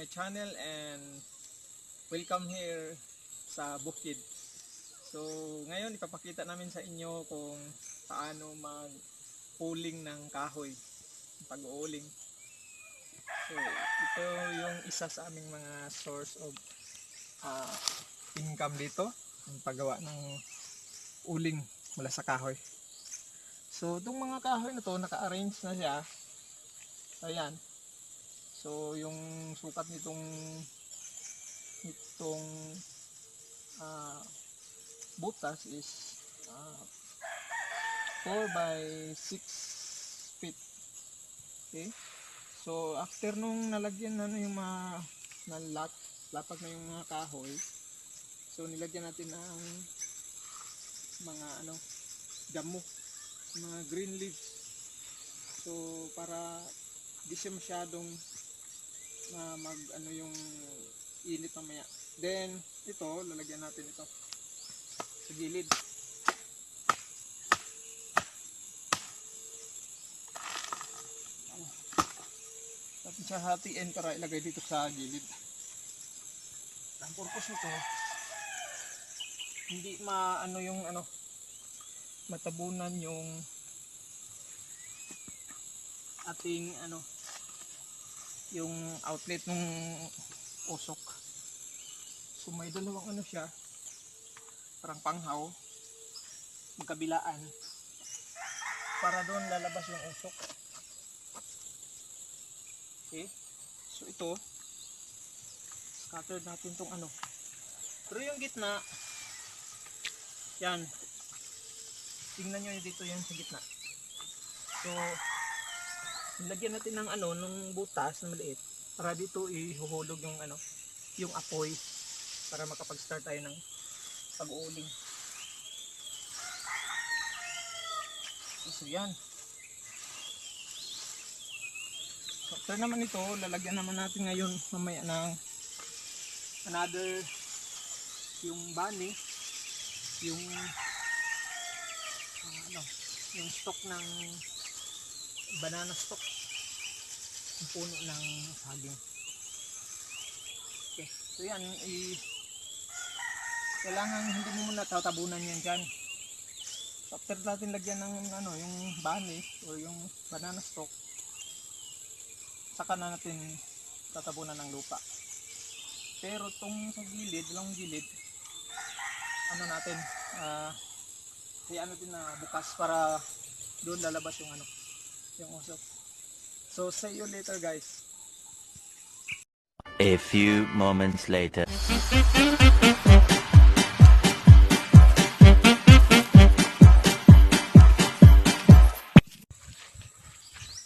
channel and welcome here sa bukid. So ngayon ipapakita namin sa inyo kung paano mag-uling ng kahoy, pag-uuling. So ito yung isa sa aming mga source of income dito, yung paggawa ng uling mula sa kahoy. So itong mga kahoy na to naka-arrange na siya. Ayan. So yung sukat nitong butas is 4 by 6 feet. Okay? So after nung nalagyan na yung mga lapag na yung mga kahoy, so nilagyan natin ng mga damo, mga green leaves. So para di siya masyadong yung init mamaya. Then ito, lalagyan natin ito sa gilid. Natin siya hatiin para ilagay dito sa gilid. Ang purpose nito, hindi matabunan yung ating yung outlet ng usok. So may dalawang siya, parang panghaw magkabilaan para doon lalabas yung usok. Okay, so ito scatter natin tong pero yung gitna yan, tingnan nyo dito yan sa gitna. So nilagyan natin ng ng butas na maliit para dito ihuhulog yung yung apoy para makapag-start tayo ng pag-uuling. So yan. So after naman ito, lalagyan naman natin ngayon mamaya ng another yung bani, yung yung stalk ng banana stalk, yung puno ng saging. Okay, so yan, kailangan hindi mo muna tatabunan yan dyan. After natin lagyan ng yung bani o yung banana stalk, saka na natin tatabunan ng lupa. Pero tong sa gilid, dalawang gilid, natin, hayaan natin na bukas para doon lalabas yung yung usok. So see you later, guys. A few moments later.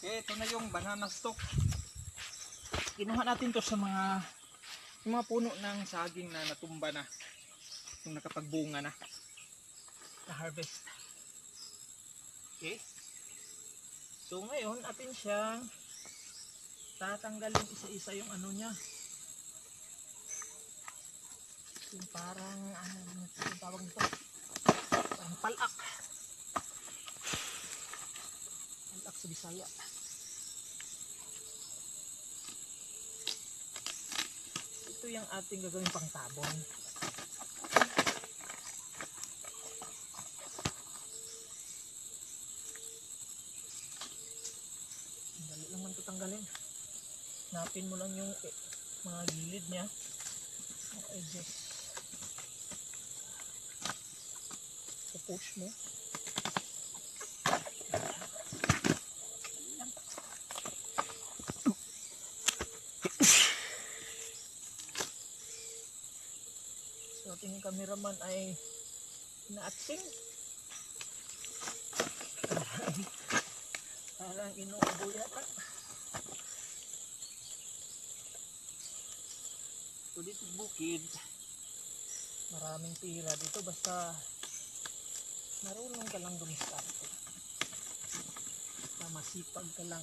Okay, ito na yung banana stalk. Kinuha natin to sa yung mga puno ng saging na natumba na, yung nakapagbunga na harvest. Okay, so ngayon atin siyang tatanggalin isa-isa yung niya, yung parang yung tawag nito, parang palak sa Bisaya. Ito yung ating gagawin pang tabon. Dali lang man ito tanggalin. Napin mo lang yung mga gilid niya, mga edges. Push mo. So ating cameraman ay naatsing. Parang inuubo yata. So dito bukid, maraming pira dito basta marunong ka lang dumiskarte. Masipag ka lang.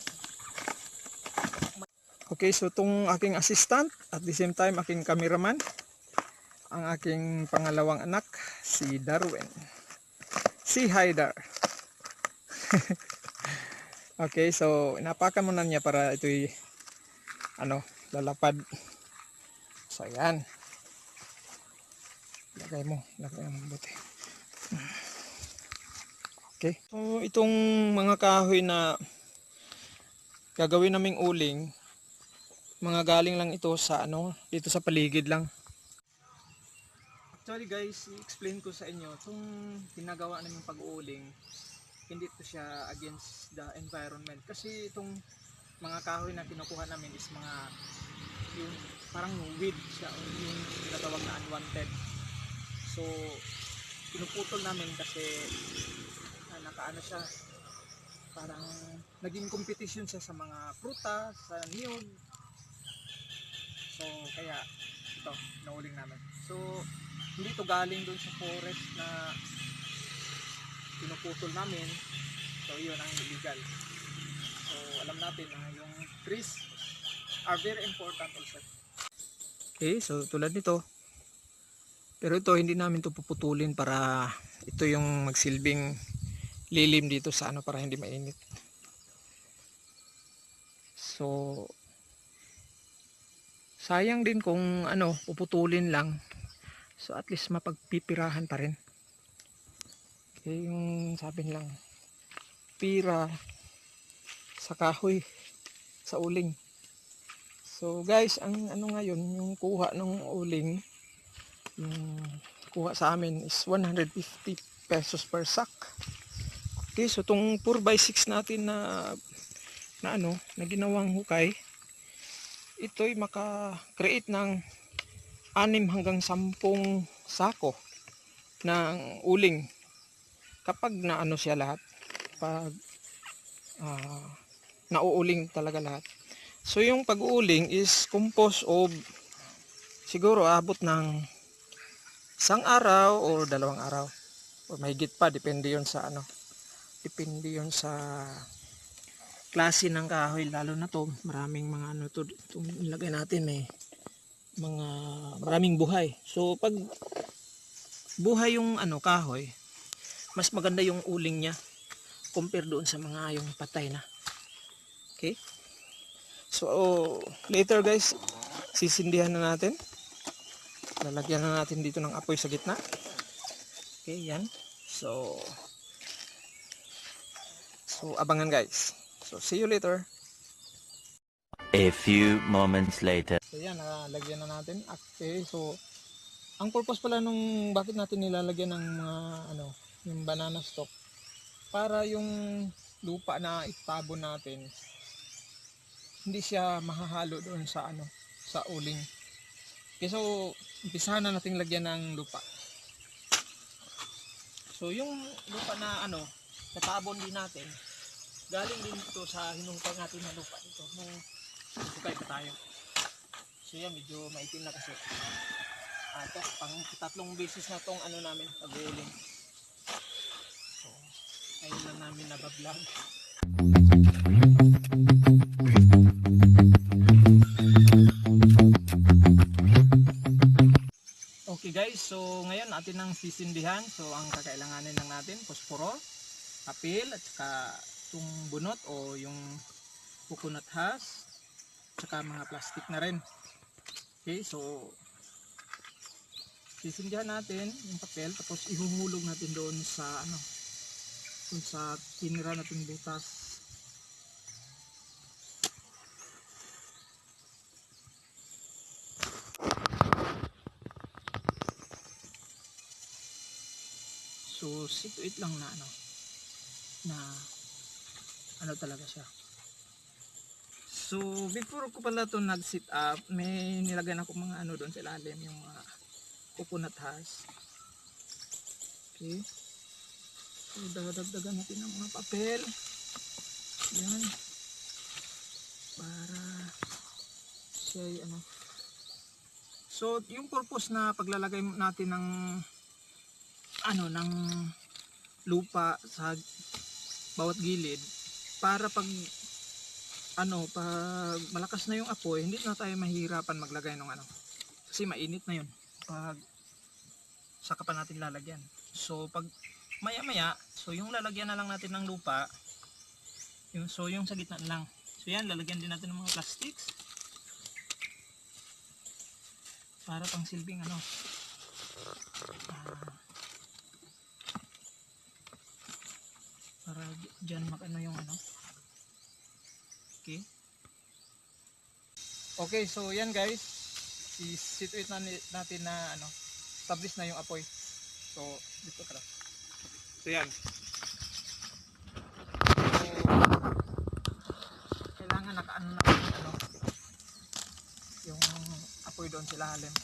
Okay, so itong aking assistant at the same time aking cameraman, ang aking pangalawang anak, si Darwin. Si Haidar. Okay, so inapakan mo na niya para ito'y lalapad So ayan. Lagay mo mabuti. Okay. So itong mga kahoy na gagawin naming uling, mga galing lang ito sa dito sa paligid lang. Actually guys, i-explain ko sa inyo, itong ginagawa naming pag-uuling, hindi to siya against the environment. Kasi itong mga kahoy na kinukuha namin is mga yung parang weed siya, o yung tinatawag na unwanted. So pinuputol namin kasi nakaano siya, parang naging competition siya sa mga prutas, sa niyog. So kaya ito, nauling namin. So hindi to galing doon sa forest na pinuputol namin. So yun ang illegal. So alam natin na yung trees are very important also. Okay, so tulad nito. Pero ito hindi namin to puputulin para ito yung magsilbing lilim dito sa para hindi mainit. So sayang din kung puputulin lang. So at least mapagpipirahan pa rin. Okay, yung sabi nilang pira sa kahoy, sa uling. So guys, ang ngayon, yung kuha ng uling, yung kuha sa amin is 150 pesos per sack. Okay, so itong 4x6 natin na ginawang hukay, ito'y maka-create ng 6 hanggang 10 sako ng uling kapag siya lahat, pag nauuling talaga lahat. So yung pag-uuling is composed of siguro abot ng 1 araw o 2 araw o mahigit pa, depende yon sa depende yon sa klase ng kahoy. Lalo na to, maraming mga itong nilagay natin, may mga maraming buhay. So pag buhay yung kahoy, mas maganda yung uling niya compare doon sa mga yung patay na. Okay, so later guys, sisindihan na natin, lalagyan na natin dito ng apoy sa gitna. Okay, yan. So abangan guys. So see you later. A few moments later. So yan, nalagyan na natin. Okay, so ang purpose pala nung bakit natin nilalagyan ng mga yung banana stalk, para yung lupa na itabon natin hindi siya mahahalo doon sa sa uling. Okay, so umpisahan na nating lagyan ng lupa. So yung lupa na tatabon din natin, galing din ito sa hinukay natin na lupa dito nung hukay pa tayo. So yan, medyo maitim na kasi. Ito, pang 3 beses na tong namin pag-uuling. So ayun lang namin nabablog. Okay guys, so ngayon natin nang sisindihan. So ang kakailanganin lang natin, posporo, kapil, at saka itong bunot o yung coconut husk, at saka mga plastic na rin. Okay, so sisindihan natin yung papel, tapos ihuhulog natin doon sa doon sa tinira natin butas. So 6 to 8 lang na talaga siya. So before ko pala ito nag-sit up, may nilagyan ako mga doon sa ilalim, yung mga coconut husk. Okay, so dadagdagan natin ng mga papel yan para siya so yung purpose na paglalagay natin ng ng lupa sa bawat gilid, para pag pag malakas na yung apoy, hindi na tayo mahihirapan maglagay ng kasi mainit na yun pag saka pa natin lalagyan. So pag maya maya, so yung lalagyan na lang natin ng lupa, yung sa gitna lang. So yan, lalagyan din natin ng mga plastics. para pang silbing ano, para dyan makano yung ano. Okay. Okay, so yan guys, i-situate na natin na ano, establish na yung apoy. So dito ka lang. So yan. So kailangan nakaano na yung ano, yung apoy doon sa ilalim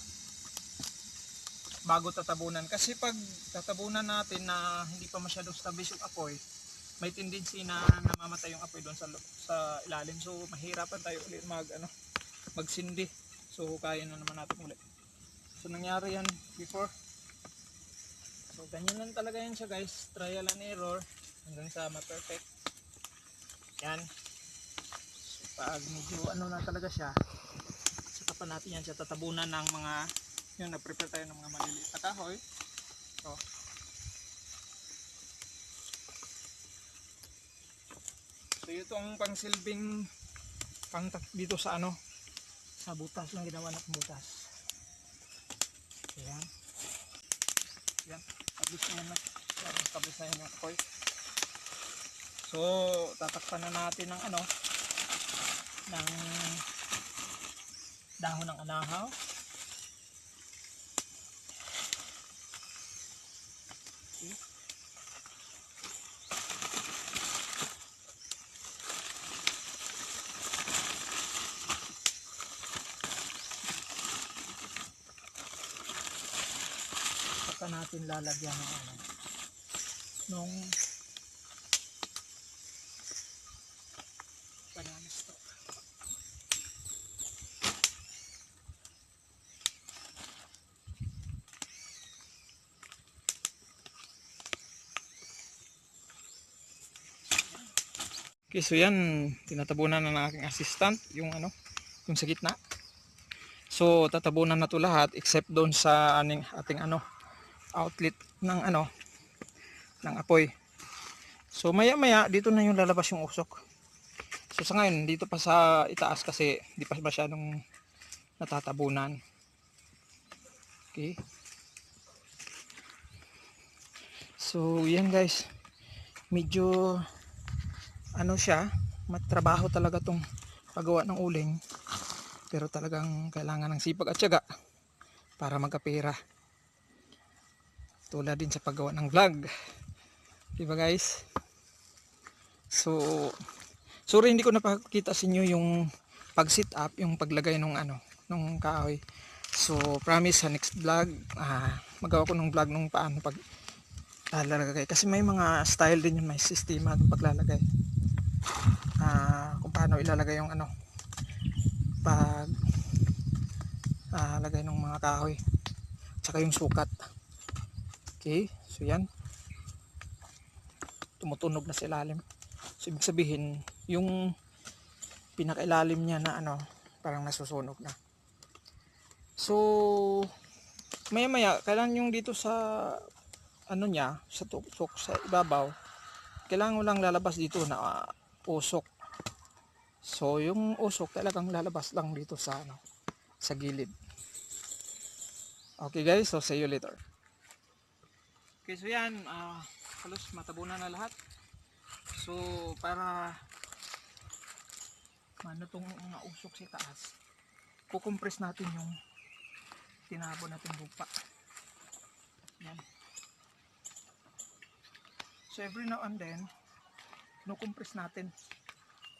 bago tatabunan, kasi pag tatabunan natin na hindi pa masyadong establish yung apoy, may tendency na namamatay yung apoy doon sa ilalim. So mahirapan tayo ulit magsindi. So kaya na naman natin ulit. So nangyari yan before. So ganyan lang talaga yan siya guys, trial and error hanggang sa ma-perfect yan. So pag medyo ano na talaga siya, saka pa natin yan siya tatabunan ng mga yung nag-prepare tayo ng mga maliliit na kahoy. So ito ang pangsilbing dito sa ano, sa butas, yung ginawa ng butas. Ayan. Ayan. Establish na yan. Establish na yan yung apoy. So tatakpan na natin ng ano, ng dahon ng anahaw. Okay. Saka natin lalagyan ng ano, nung banana stock. Okay, so yan, tinatabunan na ng aking assistant yung ano, yung sa gitna. So tatabunan na to lahat except doon sa ating ano, outlet ng ano, ng apoy. So maya maya dito na yung lalabas yung usok. So sa ngayon dito pa sa itaas kasi di pa masyadong natatabunan. Okay. So yan guys, medyo ano siya, matrabaho talaga tong paggawa ng uling, pero talagang kailangan ng sipag at tiyaga para magkapera, tulad din sa paggawa ng vlog, diba guys? So sorry hindi ko napakita sa inyo yung pag sit up, yung paglagay ng ano, ng kahoy. So promise sa next vlog magawa ko ng vlog nung paano pag lalagay, kasi may mga style din yun, may sistema ng paglalagay, kung paano ilalagay yung ano, pag lagay ng mga kahoy tsaka yung sukat. Okay, so yan, tumutunog na sa ilalim. So ibig sabihin yung pinakailalim niya na ano, parang nasusunog na. So maya maya kailangan yung dito sa ano niya, sa tuktok sa ibabaw, kailangan mo lang lalabas dito na usok. So yung usok talagang lalabas lang dito sa ano, sa gilid. Okay guys, so see you later. Okay, so yan, halos matabunan na lahat. So para ano tong mga usok sa taas, kukompress natin yung tinabo natin lupa. Yan. So every now and then no-compress natin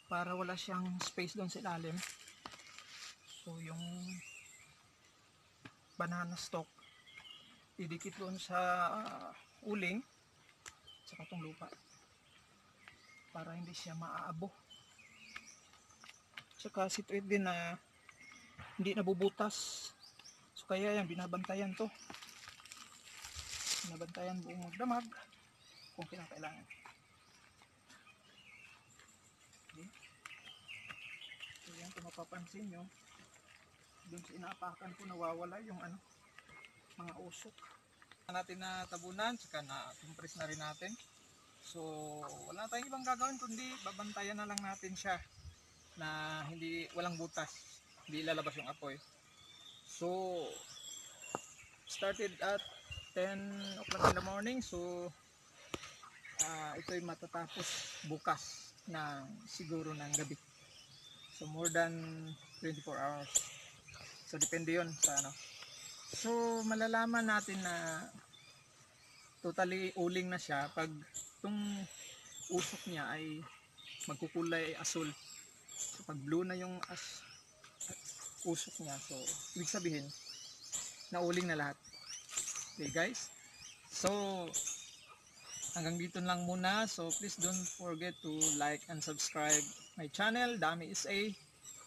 para wala siyang space doon sa ilalim. So yung banana stalk didikit doon sa uling sa katong lupa para hindi siya maaabo. Saka situate din na hindi nabubutas. So kaya yan, binabantayan to. Binabantayan buong magdamag kung kinakailangan. Okay. So yan, kung mapapansin nyo, doon sa inaapakan ko nawawala yung ano, mga usok. Natin na tabunan, saka na-compress na rin natin. So wala tayong ibang gagawin kundi babantayan na lang natin siya na walang butas, hindi ilalabas yung apoy. So started at 10 o'clock in the morning. So ito'y matatapos bukas ng siguro ng gabi. So more than 24 hours. So depende yun sa ano. So malalaman natin na totally uling na siya pag itong usok niya ay magkukulay asul. So pag blue na yung usok niya, so ibig sabihin nauling na lahat. Okay guys, so hanggang dito lang muna. So please don't forget to like and subscribe my channel, Dami SA,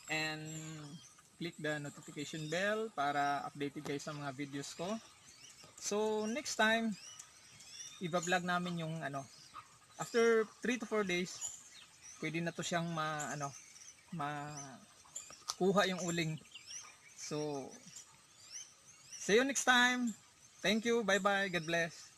and click the notification bell para updated kayo sa mga videos ko. So next time iba-vlog namin yung ano, after 3 to 4 days pwede na to siyang makuha yung uling. So see you next time. Thank you, bye bye, God bless.